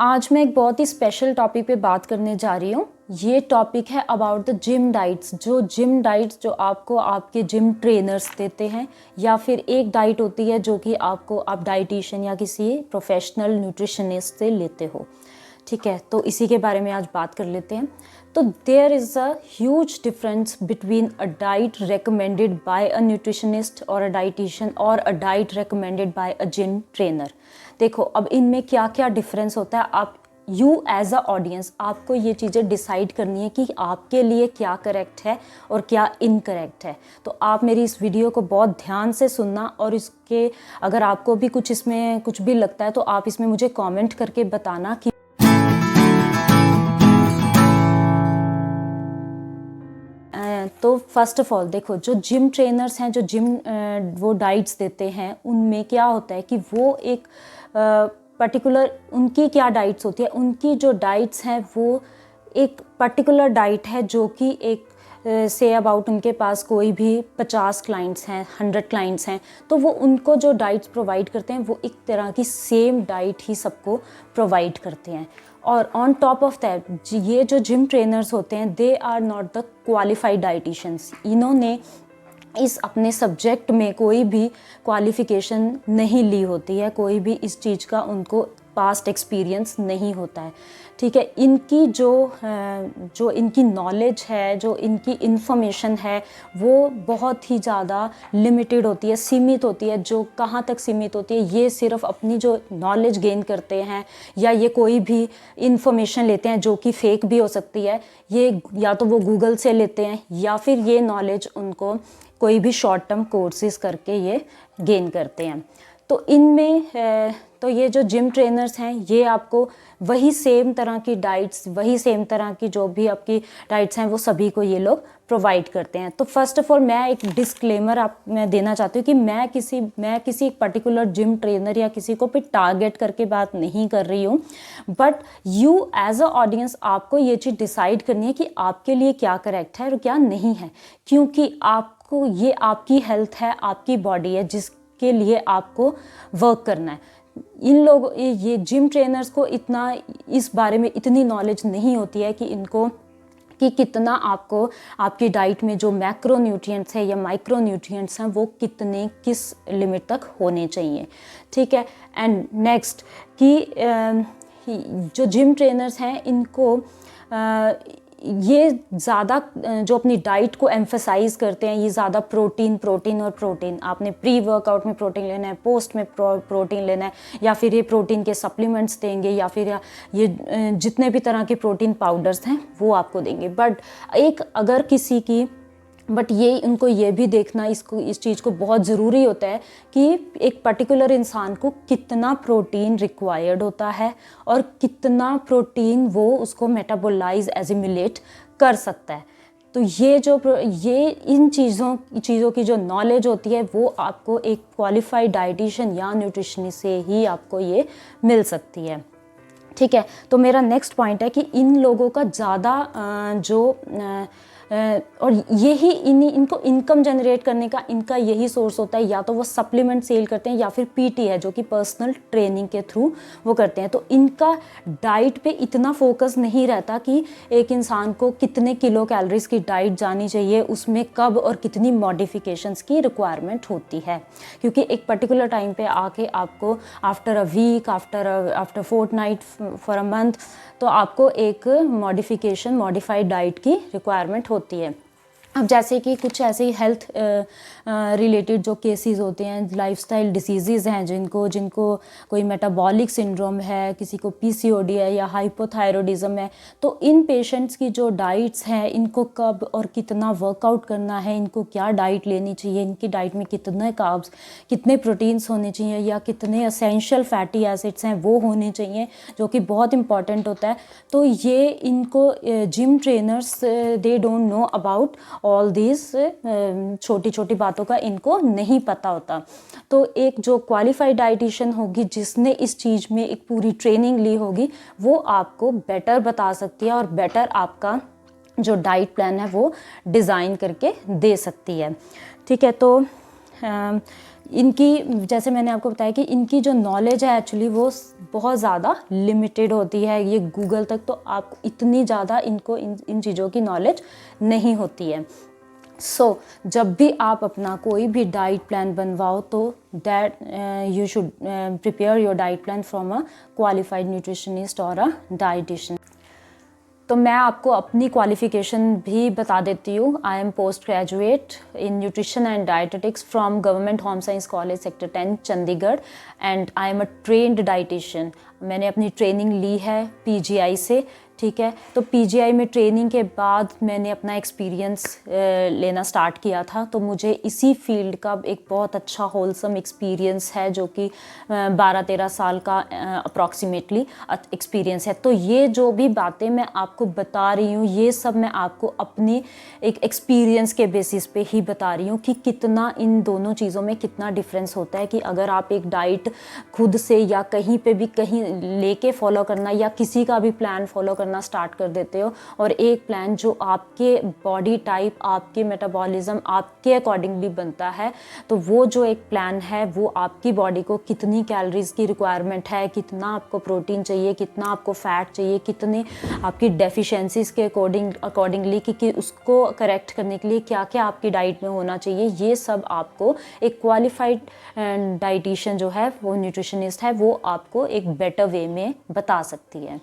आज मैं एक बहुत ही स्पेशल टॉपिक पे बात करने जा रही हूँ। ये टॉपिक है अबाउट द जिम डाइट्स। जो जिम डाइट्स जो आपको आपके जिम ट्रेनर्स देते हैं, या फिर एक डाइट होती है जो कि आपको आप डाइटिशियन या किसी प्रोफेशनल न्यूट्रिशनिस्ट से लेते हो। ठीक है, तो इसी के बारे में आज बात कर लेते हैं। तो there is a huge difference between a diet recommended by a nutritionist और अ डाइटिशियन और a diet recommended by a gym trainer. देखो, अब इनमें क्या क्या डिफरेंस होता है। आप यू एज अ ऑडियंस आपको ये चीज़ें डिसाइड करनी है कि आपके लिए क्या करेक्ट है और क्या इनकरेक्ट है। तो आप मेरी इस वीडियो को बहुत ध्यान से सुनना, और इसके अगर आपको भी कुछ इसमें कुछ भी लगता है तो आप इसमें मुझे कमेंट करके बताना कि तो फर्स्ट ऑफ ऑल देखो, जो जिम ट्रेनर्स हैं, जो जिम वो डाइट्स देते हैं, उनमें क्या होता है कि वो एक पर्टिकुलर उनकी क्या डाइट्स होती है। उनकी जो डाइट्स हैं वो एक पर्टिकुलर डाइट है जो कि एक से अबाउट उनके पास कोई भी 50 क्लाइंट्स हैं, 100 क्लाइंट्स हैं, तो वो उनको जो डाइट्स प्रोवाइड करते हैं वो एक तरह की सेम डाइट ही सबको प्रोवाइड करते हैं। और ऑन टॉप ऑफ दैट ये जो जिम ट्रेनर्स होते हैं, they are not the qualified dieticians. इन्होंने इस अपने सब्जेक्ट में कोई भी क्वालिफ़िकेशन नहीं ली होती है, कोई भी इस चीज़ का उनको पास्ट एक्सपीरियंस नहीं होता है। ठीक है, इनकी जो इनकी नॉलेज है, जो इनकी इन्फॉर्मेशन है, वो बहुत ही ज़्यादा लिमिटेड होती है, सीमित होती है। जो कहाँ तक सीमित होती है, ये सिर्फ अपनी जो नॉलेज गेन करते हैं, या ये कोई भी इन्फॉर्मेशन लेते हैं जो कि फेक भी हो सकती है। ये या तो वो गूगल से लेते हैं, या फिर ये नॉलेज उनको कोई भी शॉर्ट टर्म कोर्सेज करके ये गेन करते हैं। तो इनमें तो ये जो जिम ट्रेनर्स हैं, ये आपको वही सेम तरह की डाइट्स, वही सेम तरह की जो भी आपकी डाइट्स हैं, वो सभी को ये लोग प्रोवाइड करते हैं। तो फर्स्ट ऑफ ऑल मैं एक डिस्क्लेमर मैं देना चाहती हूँ कि मैं किसी पर्टिकुलर जिम ट्रेनर या किसी को भी टारगेट करके बात नहीं कर रही हूँ। But you as a audience आपको ये चीज़ डिसाइड करनी है कि आपके लिए क्या करेक्ट है और क्या नहीं है, क्योंकि आपको ये आपकी हेल्थ है, आपकी बॉडी है, जिसके लिए आपको वर्क करना है। इन लोग ये जिम ट्रेनर्स को इतना इस बारे में इतनी नॉलेज नहीं होती है कि कितना आपको आपकी डाइट में जो मैक्रो न्यूट्रिएंट्स है या माइक्रो न्यूट्रिएंट्स हैं वो कितने किस लिमिट तक होने चाहिए। ठीक है, एंड नेक्स्ट कि जो जिम ट्रेनर्स हैं, इनको ये ज़्यादा जो अपनी डाइट को एम्फेसाइज करते हैं, ये ज़्यादा प्रोटीन और प्रोटीन। आपने प्री वर्कआउट में प्रोटीन लेना है, पोस्ट में प्रोटीन लेना है, या फिर ये प्रोटीन के सप्लीमेंट्स देंगे, या फिर ये जितने भी तरह के प्रोटीन पाउडर्स हैं वो आपको देंगे। बट ये उनको ये भी देखना इस चीज़ को बहुत ज़रूरी होता है कि एक पर्टिकुलर इंसान को कितना प्रोटीन रिक्वायर्ड होता है और कितना प्रोटीन वो उसको मेटाबोलाइज एजिमुलेट कर सकता है। तो ये इन चीज़ों की जो नॉलेज होती है वो आपको एक क्वालिफाइड डाइटिशियन या न्यूट्रिशनिस्ट से ही आपको ये मिल सकती है। ठीक है, तो मेरा नेक्स्ट पॉइंट है कि इन लोगों का ज़्यादा और यही इनको इनकम जनरेट करने का इनका यही सोर्स होता है। या तो वो सप्लीमेंट सेल करते हैं, या फिर पीटी है जो कि पर्सनल ट्रेनिंग के थ्रू वो करते हैं। तो इनका डाइट पे इतना फोकस नहीं रहता कि एक इंसान को कितने किलो कैलोरीज की डाइट जानी चाहिए, उसमें कब और कितनी मॉडिफिकेशंस की रिक्वायरमेंट होती है। क्योंकि एक पर्टिकुलर टाइम पे आके आपको after a week, after fortnight, for a month, तो आपको एक मॉडिफाइड डाइट की रिक्वायरमेंट होती है। अब जैसे कि कुछ ऐसे हेल्थ रिलेटेड जो केसेस होते हैं, लाइफस्टाइल डिसीज़ हैं, जिनको कोई मेटाबॉलिक सिंड्रोम है, किसी को पीसीओडी है या हाइपोथायरॉयडिज्म है, तो इन पेशेंट्स की जो डाइट्स हैं, इनको कब और कितना वर्कआउट करना है, इनको क्या डाइट लेनी चाहिए, इनकी डाइट में कितने कार्ब्स, कितने प्रोटीन्स होने चाहिए, या कितने एसेंशियल फैटी एसिड्स हैं वो होने चाहिए, जो कि बहुत इंपॉर्टेंट होता है। तो ये इनको gym trainers they don't know about all this, छोटी छोटी बातों का इनको नहीं पता होता। तो एक जो क्वालिफाइड डाइटिशियन होगी, जिसने इस चीज़ में एक पूरी ट्रेनिंग ली होगी, वो आपको बेटर बता सकती है और बेटर आपका जो डाइट प्लान है वो डिज़ाइन करके दे सकती है। ठीक है, तो इनकी, जैसे मैंने आपको बताया कि इनकी जो नॉलेज है एक्चुअली वो बहुत ज़्यादा लिमिटेड होती है। ये गूगल तक तो आपको इतनी ज़्यादा इनको इन चीज़ों की नॉलेज नहीं होती है। जब भी आप अपना कोई भी डाइट प्लान बनवाओ तो that you should prepare your diet plan from a qualified nutritionist और अ डाइटिशियन। तो मैं आपको अपनी क्वालिफ़िकेशन भी बता देती हूँ। I am post graduate in nutrition and dietetics from government home science college sector 10 Chandigarh and I am a trained dietician. मैंने अपनी ट्रेनिंग ली है पीजीआई से, ठीक है। तो पीजीआई में ट्रेनिंग के बाद मैंने अपना एक्सपीरियंस लेना स्टार्ट किया था, तो मुझे इसी फील्ड का एक बहुत अच्छा होलसम एक्सपीरियंस है जो कि 12-13 साल का अप्रॉक्सीमेटली एक्सपीरियंस है। तो ये जो भी बातें मैं आपको बता रही हूँ ये सब मैं आपको अपनी एक एक्सपीरियंस के बेसिस पे ही बता रही हूँ कि कितना इन दोनों चीज़ों में कितना डिफरेंस होता है। कि अगर आप एक डाइट खुद से या कहीं पे भी कहीं लेके फॉलो करना या किसी का भी प्लान फॉलो करना स्टार्ट कर देते हो, और एक प्लान जो आपके बॉडी टाइप, आपके मेटाबॉलिज्म, आपके अकॉर्डिंगली बनता है, तो वो जो एक प्लान है वो आपकी बॉडी को कितनी कैलोरीज की रिक्वायरमेंट है, कितना आपको प्रोटीन चाहिए, कितना आपको फैट चाहिए, कितने आपकी डेफिशिएंसीज के अकॉर्डिंगली कि उसको करेक्ट करने के लिए क्या क्या आपकी डाइट में होना चाहिए, ये सब आपको एक क्वालिफाइड डाइटिशियन जो है, वो न्यूट्रिशनिस्ट है, वो आपको एक बेटर वे में बता सकती है।